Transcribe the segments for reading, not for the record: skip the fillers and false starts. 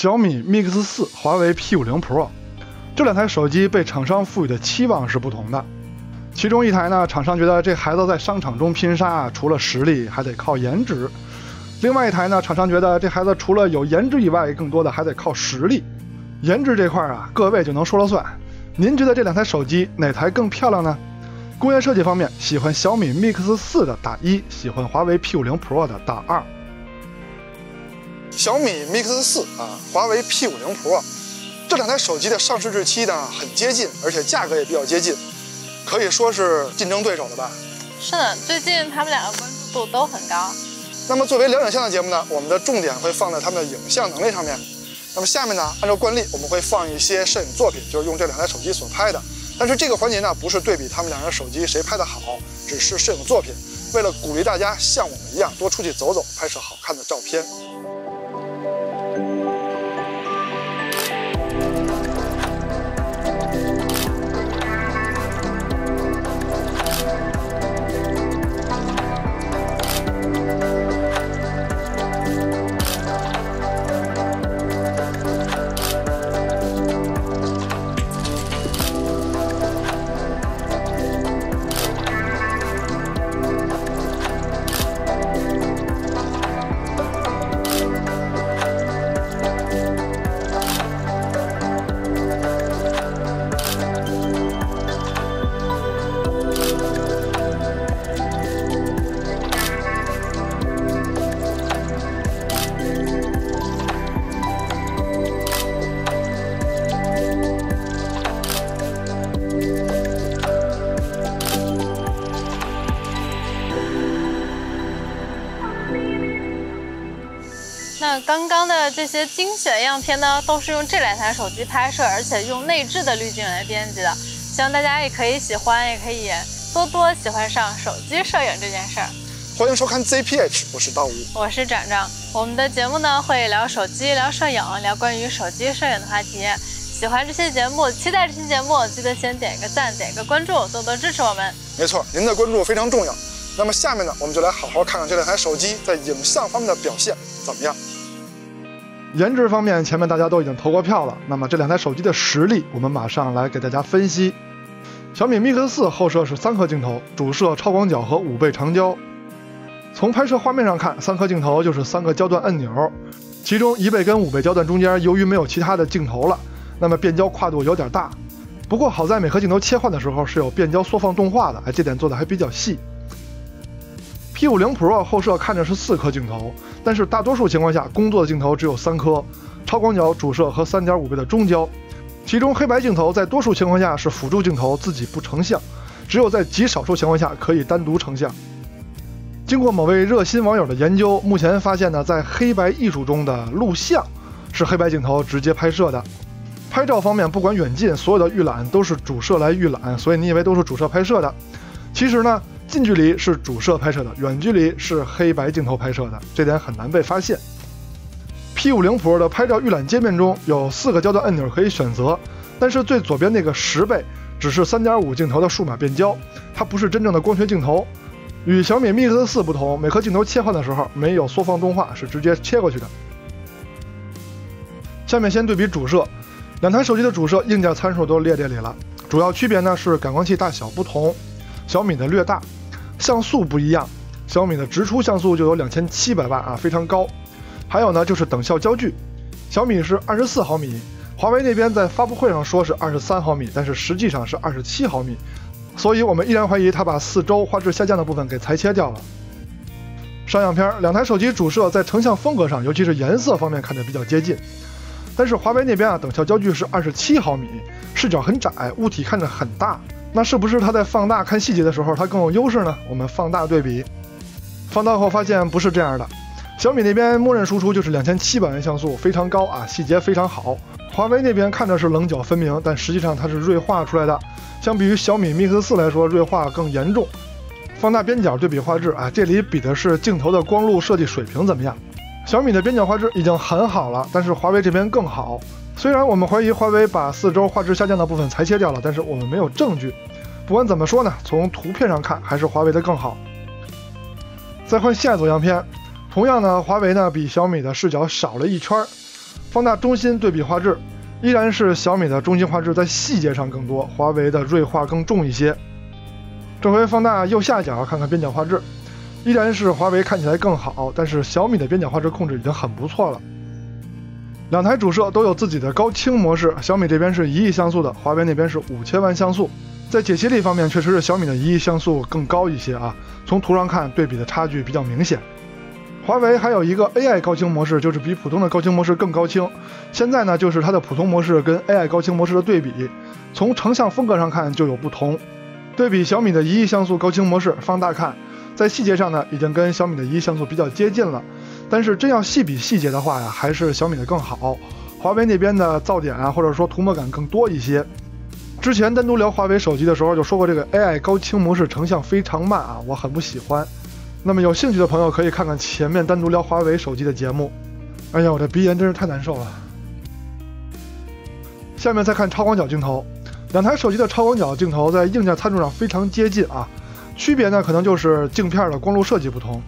小米 Mix 4、华为 P50 Pro 这两台手机被厂商赋予的期望是不同的。其中一台呢，厂商觉得这孩子在商场中拼杀，除了实力还得靠颜值；另外一台呢，厂商觉得这孩子除了有颜值以外，更多的还得靠实力。颜值这块啊，各位就能说了算。您觉得这两台手机哪台更漂亮呢？工业设计方面，喜欢小米 Mix 4的打1，喜欢华为 P50 Pro 的打2。小米 Mix 4华为 P50 Pro 这两台手机的上市日期呢很接近，而且价格也比较接近，可以说是竞争对手的吧？是的，最近他们两个关注度都很高。那么作为聊影像的节目呢，我们的重点会放在他们的影像能力上面。那么下面呢，按照惯例，我们会放一些摄影作品，就是用这两台手机所拍的。但是这个环节呢，不是对比他们两台手机谁拍的好，只是摄影作品，为了鼓励大家像我们一样多出去走走，拍摄好看的照片。那刚刚的这些精选样片呢，都是用这两台手机拍摄，而且用内置的滤镜来编辑的。希望大家也可以喜欢，也可以多多喜欢上手机摄影这件事儿。欢迎收看 ZPH， 我是刀吴，我是展展。我们的节目呢会聊手机、聊摄影、聊关于手机摄影的话题。喜欢这些节目，期待这期节目，记得先点个赞、点个关注，多多支持我们。没错，您的关注非常重要。那么下面呢，我们就来好好看看这两台手机在影像方面的表现怎么样。颜值方面，前面大家都已经投过票了。那么这两台手机的实力，我们马上来给大家分析。小米 Mix 4后摄是3颗镜头，主摄超广角和5倍长焦。从拍摄画面上看，3颗镜头就是3个焦段按钮，其中1倍跟5倍焦段中间由于没有其他的镜头了，那么变焦跨度有点大。不过好在每颗镜头切换的时候是有变焦缩放动画的，这点做的还比较细。P50 Pro 后摄看着是4颗镜头，但是大多数情况下工作的镜头只有3颗，超广角、主摄和3.5倍的中焦。其中黑白镜头在多数情况下是辅助镜头，自己不成像，只有在极少数情况下可以单独成像。经过某位热心网友的研究，目前发现呢，在黑白艺术中的录像是黑白镜头直接拍摄的。拍照方面，不管远近，所有的预览都是主摄来预览，所以你以为都是主摄拍摄的，其实呢，近距离是主摄拍摄的，远距离是黑白镜头拍摄的，这点很难被发现。P50 Pro 的拍照预览界面中有4个焦段按钮可以选择，但是最左边那个10倍只是3.5镜头的数码变焦，它不是真正的光学镜头。与小米 Mix 4不同，每颗镜头切换的时候没有缩放动画，是直接切过去的。下面先对比主摄，两台手机的主摄硬件参数都列这里了，主要区别呢是感光器大小不同，小米的略大，像素不一样，小米的直出像素就有2700万非常高。还有呢就是等效焦距，小米是24毫米，华为那边在发布会上说是23毫米，但是实际上是27毫米，所以我们依然怀疑它把4周画质下降的部分给裁切掉了。上样片，两台手机主摄在成像风格上，尤其是颜色方面看着比较接近，但是华为那边等效焦距是27毫米，视角很窄，物体看着很大，那是不是它在放大看细节的时候它更有优势呢？我们放大对比，放大后发现不是这样的。小米那边默认输出就是2700万像素，非常高细节非常好。华为那边看着是棱角分明，但实际上它是锐化出来的。相比于小米 Mix 4来说，锐化更严重。放大边角对比画质这里比的是镜头的光路设计水平怎么样。小米的边角画质已经很好了，但是华为这边更好。虽然我们怀疑华为把4周画质下降的部分裁切掉了，但是我们没有证据。不管怎么说呢，从图片上看还是华为的更好。再换下一组样片，同样呢，华为呢比小米的视角少了一圈，放大中心对比画质，依然是小米的中心画质在细节上更多，华为的锐化更重一些。这回放大右下角看看边角画质，依然是华为看起来更好，但是小米的边角画质控制已经很不错了。两台主摄都有自己的高清模式，小米这边是1亿像素的，华为那边是5000万像素。在解析力方面，确实是小米的1亿像素更高一些啊，从图上看对比的差距比较明显。华为还有一个 AI 高清模式，就是比普通的高清模式更高清。现在呢，就是它的普通模式跟 AI 高清模式的对比，从成像风格上看就有不同。对比小米的1亿像素高清模式，放大看，在细节上呢，已经跟小米的1亿像素比较接近了。但是真要细比细节的话呀，还是小米的更好。华为那边的噪点啊，或者说涂抹感更多一些。之前单独聊华为手机的时候就说过，这个 AI 高清模式成像非常慢啊，我很不喜欢。那么有兴趣的朋友可以看看前面单独聊华为手机的节目。哎呀，我这鼻炎真是太难受了。下面再看超广角镜头，两台手机的超广角镜头在硬件参数上非常接近啊，区别呢可能就是镜片的光路设计不同。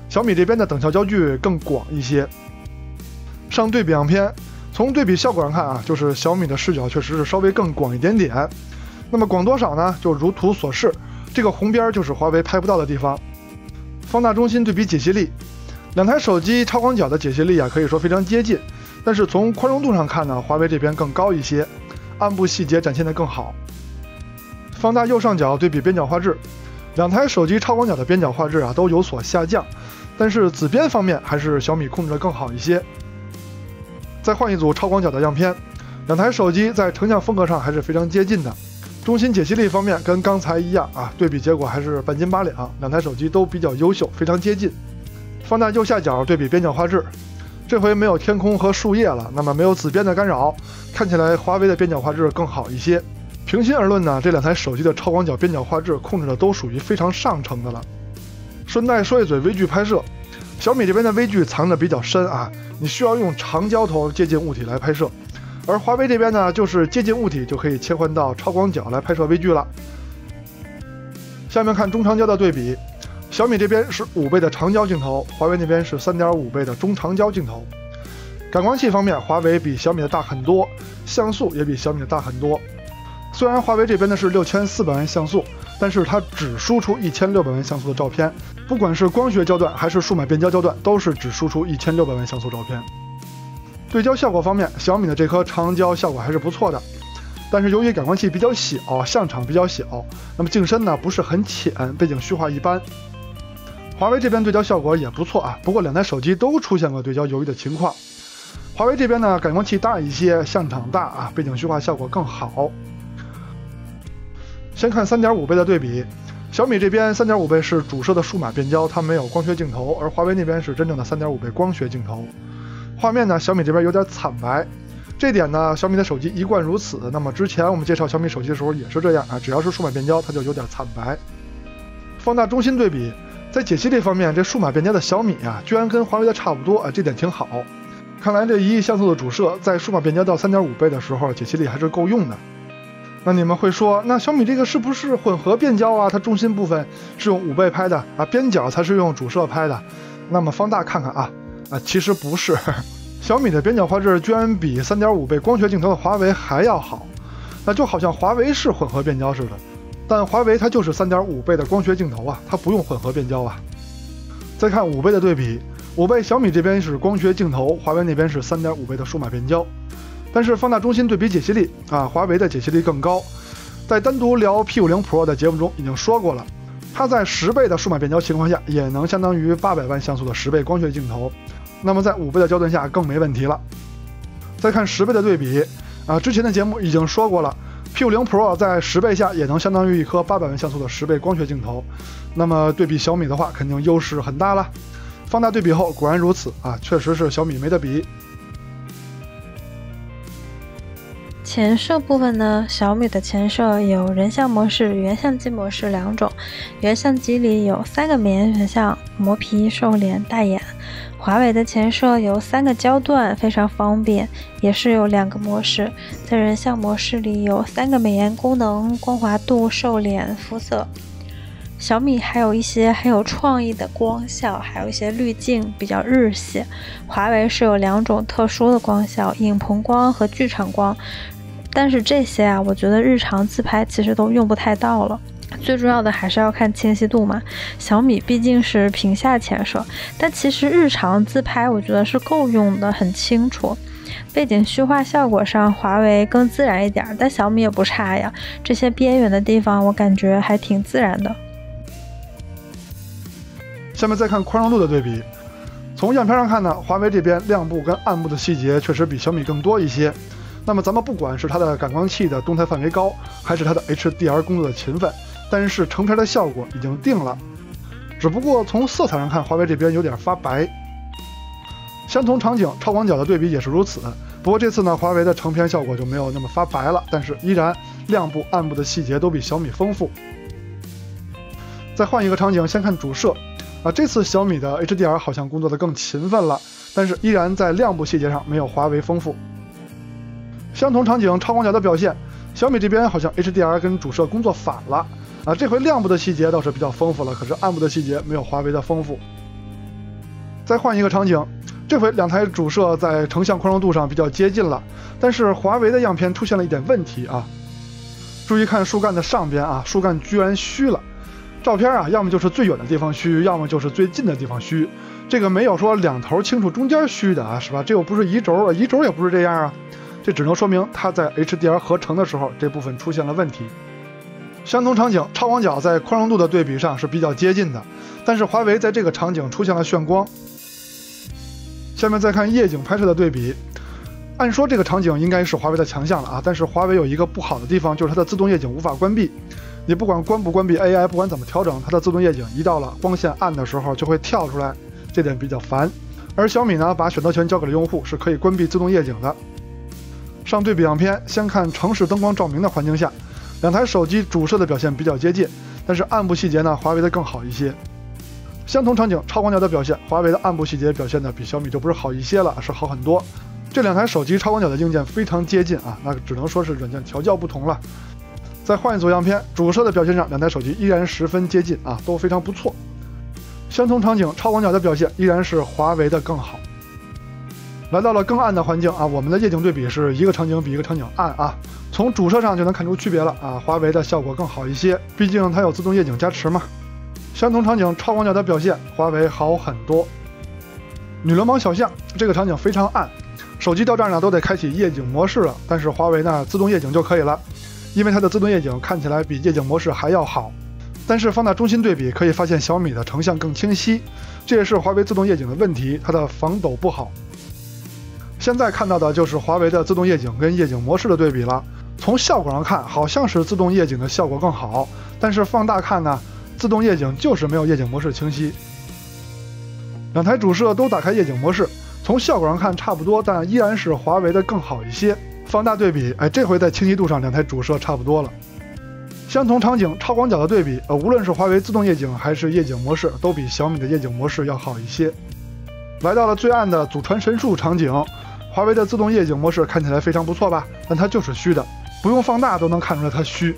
小米这边的等效焦距更广一些。上对比样片，从对比效果上看啊，就是小米的视角确实是稍微更广一点点。那么广多少呢？就如图所示，这个红边就是华为拍不到的地方。放大中心对比解析力，两台手机超广角的解析力啊可以说非常接近，但是从宽容度上看呢，华为这边更高一些，暗部细节展现得更好。放大右上角对比边角画质，两台手机超广角的边角画质啊都有所下降，但是紫边方面还是小米控制得更好一些。再换一组超广角的样片，两台手机在成像风格上还是非常接近的。中心解析力方面跟刚才一样啊，对比结果还是半斤八两，两台手机都比较优秀，非常接近。放大右下角对比边角画质，这回没有天空和树叶了，那么没有紫边的干扰，看起来华为的边角画质更好一些。平心而论呢，这两台手机的超广角边角画质控制的都属于非常上乘的了。顺带说一嘴微距拍摄，小米这边的微距藏得比较深啊，你需要用长焦头接近物体来拍摄。而华为这边呢，就是接近物体就可以切换到超广角来拍摄微距了。下面看中长焦的对比，小米这边是5倍的长焦镜头，华为那边是3.5倍的中长焦镜头。感光器方面，华为比小米的大很多，像素也比小米的大很多。虽然华为这边的是6400万像素，但是它只输出1600万像素的照片，不管是光学焦段还是数码变焦焦段，都是只输出1600万像素照片。对焦效果方面，小米的这颗长焦效果还是不错的，但是由于感光器比较小，相场比较小，那么镜深呢不是很浅，背景虚化一般。华为这边对焦效果也不错啊，不过两台手机都出现过对焦犹豫的情况。华为这边呢感光器大一些，相场大啊，背景虚化效果更好。先看3.5倍的对比，小米这边3.5倍是主摄的数码变焦，它没有光学镜头，而华为那边是真正的3.5倍光学镜头。画面呢，小米这边有点惨白，这点呢，小米的手机一贯如此。那么之前我们介绍小米手机的时候也是这样啊，只要是数码变焦，它就有点惨白。放大中心对比，在解析力方面，这数码变焦的小米啊，居然跟华为的差不多啊，这点挺好。看来这1亿像素的主摄在数码变焦到3.5倍的时候，解析力还是够用的。那你们会说，那小米这个是不是混合变焦啊？它中心部分是用5倍拍的啊，边角才是用主摄拍的。那么放大看看啊。其实不是，小米的边角画质居然比3.5倍光学镜头的华为还要好，那就好像华为是混合变焦似的，但华为它就是3.5倍的光学镜头啊，它不用混合变焦啊。再看5倍的对比，5倍小米这边是光学镜头，华为那边是3.5倍的数码变焦，但是放大中心对比解析力啊，华为的解析力更高，在单独聊 P50 Pro 的节目中已经说过了，它在10倍的数码变焦情况下也能相当于800万像素的10倍光学镜头。那么在5倍的焦段下更没问题了。再看10倍的对比啊，之前的节目已经说过了 ，P50 Pro 在10倍下也能相当于一颗800万像素的10倍光学镜头。那么对比小米的话，肯定优势很大了。放大对比后果然如此啊，确实是小米没得比。前摄部分呢，小米的前摄有人像模式、原相机模式两种。原相机里有3个美颜选项：磨皮、瘦脸、大眼。华为的前摄有3个焦段，非常方便，也是有2个模式。在人像模式里有3个美颜功能：光滑度、瘦脸、肤色。小米还有一些很有创意的光效，还有一些滤镜比较日系。华为是有2种特殊的光效，影棚光和剧场光。但是这些啊，我觉得日常自拍其实都用不太到了。最重要的还是要看清晰度嘛。小米毕竟是屏下前摄，但其实日常自拍我觉得是够用的，很清楚。背景虚化效果上，华为更自然一点，但小米也不差呀。这些边缘的地方，我感觉还挺自然的。下面再看宽容度的对比。从样片上看呢，华为这边亮部跟暗部的细节确实比小米更多一些。那么咱们不管是它的感光器的动态范围高，还是它的 HDR 工作的勤奋，但是成片的效果已经定了。只不过从色彩上看，华为这边有点发白。相同场景超广角的对比也是如此，不过这次呢，华为的成片效果就没有那么发白了，但是依然亮部暗部的细节都比小米丰富。再换一个场景，先看主摄这次小米的 HDR 好像工作的更勤奋了，但是依然在亮部细节上没有华为丰富。相同场景超广角的表现，小米这边好像 HDR 跟主摄工作反了这回亮部的细节倒是比较丰富了，可是暗部的细节没有华为的丰富。再换一个场景，这回2台主摄在成像宽容度上比较接近了，但是华为的样片出现了一点问题注意看树干的上边树干居然虚了。照片要么就是最远的地方虚，要么就是最近的地方虚，这个没有说2头清楚中间虚的是吧？这又不是移轴，移轴也不是这样这只能说明它在 HDR 合成的时候这部分出现了问题。相同场景超广角在宽容度的对比上是比较接近的，但是华为在这个场景出现了眩光。下面再看夜景拍摄的对比，按说这个场景应该是华为的强项了但是华为有一个不好的地方，就是它的自动夜景无法关闭。你不管关不关闭 AI， 不管怎么调整，它的自动夜景一到了光线暗的时候就会跳出来，这点比较烦。而小米呢，把选择权交给了用户，是可以关闭自动夜景的。上对比样片，先看城市灯光照明的环境下，2台手机主摄的表现比较接近，但是暗部细节呢，华为的更好一些。相同场景超广角的表现，华为的暗部细节表现的比小米就不是好一些了，是好很多。这2台手机超广角的硬件非常接近那只能说是软件调教不同了。再换一组样片，主摄的表现上，2台手机依然十分接近都非常不错。相同场景超广角的表现依然是华为的更好。来到了更暗的环境我们的夜景对比是一个场景比一个场景暗从主摄上就能看出区别了华为的效果更好一些，毕竟它有自动夜景加持嘛。相同场景超广角的表现，华为好很多。女流氓小象这个场景非常暗，手机到这儿呢都得开启夜景模式了，但是华为呢自动夜景就可以了，因为它的自动夜景看起来比夜景模式还要好。但是放大中心对比，可以发现小米的成像更清晰，这也是华为自动夜景的问题，它的防抖不好。现在看到的就是华为的自动夜景跟夜景模式的对比了。从效果上看，好像是自动夜景的效果更好，但是放大看呢，自动夜景就是没有夜景模式清晰。2台主摄都打开夜景模式，从效果上看差不多，但依然是华为的更好一些。放大对比，这回在清晰度上2台主摄差不多了。相同场景超广角的对比，无论是华为自动夜景还是夜景模式，都比小米的夜景模式要好一些。来到了最暗的祖传神树场景，华为的自动夜景模式看起来非常不错吧，但它就是虚的，不用放大都能看出来它虚。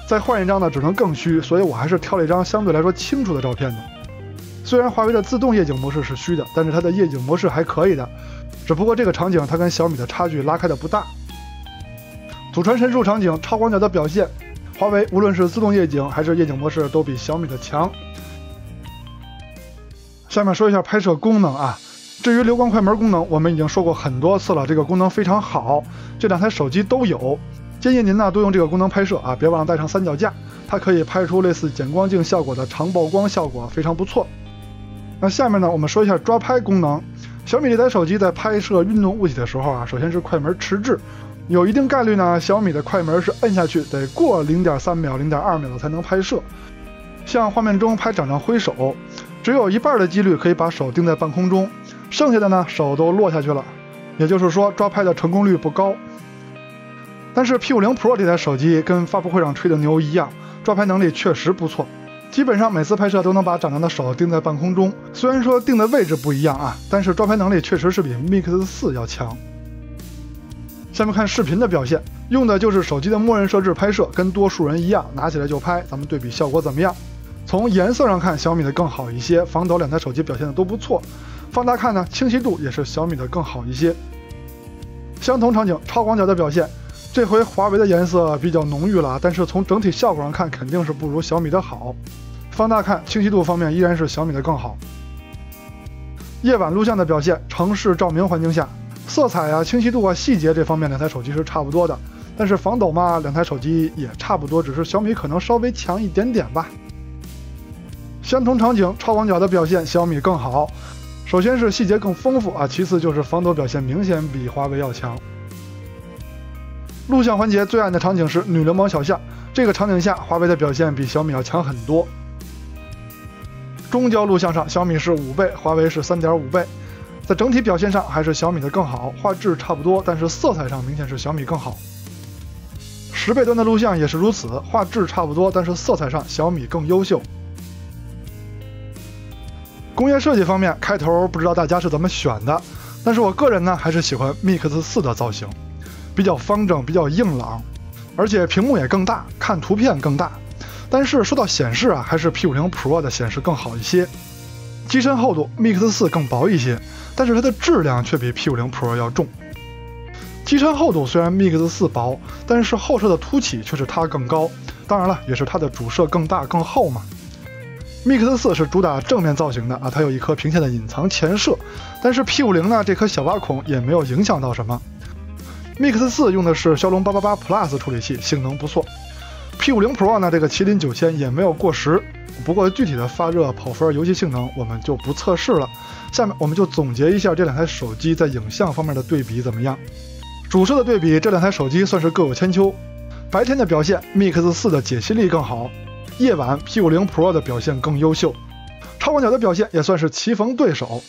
再换一张呢，只能更虚，所以我还是挑了一张相对来说清楚的照片的。虽然华为的自动夜景模式是虚的，但是它的夜景模式还可以的，只不过这个场景它跟小米的差距拉开的不大。祖传神树场景超广角的表现，华为无论是自动夜景还是夜景模式都比小米的强。下面说一下拍摄功能至于流光快门功能，我们已经说过很多次了，这个功能非常好，这2台手机都有。建议您呢多用这个功能拍摄别忘了带上三脚架，它可以拍出类似减光镜效果的长曝光效果，非常不错。那下面呢，我们说一下抓拍功能。小米这台手机在拍摄运动物体的时候首先是快门迟滞，有一定概率呢，小米的快门是摁下去得过 0.3 秒、0.2 秒才能拍摄。像画面中拍掌上挥手，只有一半的几率可以把手定在半空中，剩下的呢手都落下去了，也就是说抓拍的成功率不高。但是 P50 Pro 这台手机跟发布会上吹的牛一样，抓拍能力确实不错，基本上每次拍摄都能把掌上的手定在半空中，虽然说定的位置不一样但是抓拍能力确实是比 Mix 4要强。下面看视频的表现，用的就是手机的默认设置拍摄，跟多数人一样，拿起来就拍，咱们对比效果怎么样？从颜色上看，小米的更好一些，防抖两台手机表现的都不错。放大看呢，清晰度也是小米的更好一些。相同场景，超广角的表现，这回华为的颜色比较浓郁了，但是从整体效果上看，肯定是不如小米的好。放大看，清晰度方面依然是小米的更好。夜晚录像的表现，城市照明环境下，色彩啊、清晰度啊、细节这方面两台手机是差不多的，但是防抖嘛，两台手机也差不多，只是小米可能稍微强一点点吧。相同场景，超广角的表现小米更好。首先是细节更丰富啊，其次就是防抖表现明显比华为要强。录像环节最暗的场景是女流氓小巷，这个场景下华为的表现比小米要强很多。中焦录像上，小米是5倍，华为是3.5倍，在整体表现上还是小米的更好，画质差不多，但是色彩上明显是小米更好。10倍端的录像也是如此，画质差不多，但是色彩上小米更优秀。工业设计方面，开头不知道大家是怎么选的，但是我个人呢还是喜欢 Mix 4的造型，比较方正，比较硬朗，而且屏幕也更大，看图片更大。但是说到显示啊，还是 P50 Pro 的显示更好一些。机身厚度 Mix 4更薄一些，但是它的质量却比 P50 Pro 要重。机身厚度虽然 Mix 4薄，但是后摄的凸起却是它更高，当然了，也是它的主摄更大更厚嘛。Mix 4是主打正面造型的啊，它有一颗屏下的隐藏前摄，但是 P50 呢这颗小挖孔也没有影响到什么。Mix 4用的是骁龙888 Plus 处理器，性能不错。P50 Pro 呢这个麒麟9000也没有过时，不过具体的发热、跑分、游戏性能我们就不测试了。下面我们就总结一下这两台手机在影像方面的对比怎么样。主摄的对比，这两台手机算是各有千秋。白天的表现 Mix 4的解析力更好，夜晚 P50 Pro 的表现更优秀。超广角的表现也算是棋逢对手，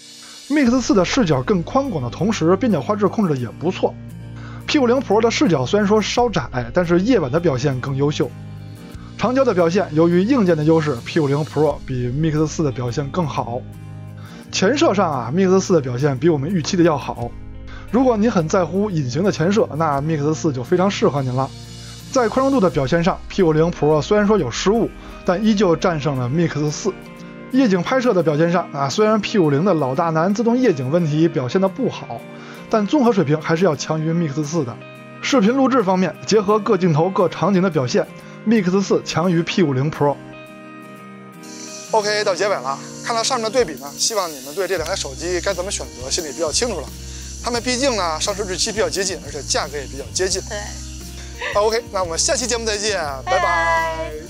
Mix 4的视角更宽广的同时，边角画质控制的也不错。P50 Pro 的视角虽然说稍窄，但是夜晚的表现更优秀。长焦的表现，由于硬件的优势 ，P50 Pro 比 Mix 4的表现更好。前摄上啊 ，Mix 4的表现比我们预期的要好。如果你很在乎隐形的前摄，那 Mix 4就非常适合您了。在宽容度的表现上 ，P50 Pro 虽然说有失误，但依旧战胜了 Mix 4。夜景拍摄的表现上啊，虽然 P50 的老大难自动夜景问题表现的不好，但综合水平还是要强于 Mix 4的。视频录制方面，结合各镜头各场景的表现 ，Mix 4强于 P50 Pro。OK， 到结尾了，看到上面的对比呢，希望你们对这两台手机该怎么选择心里比较清楚了。它们毕竟呢上市日期比较接近，而且价格也比较接近。对。OK， 那我们下期节目再见，拜拜。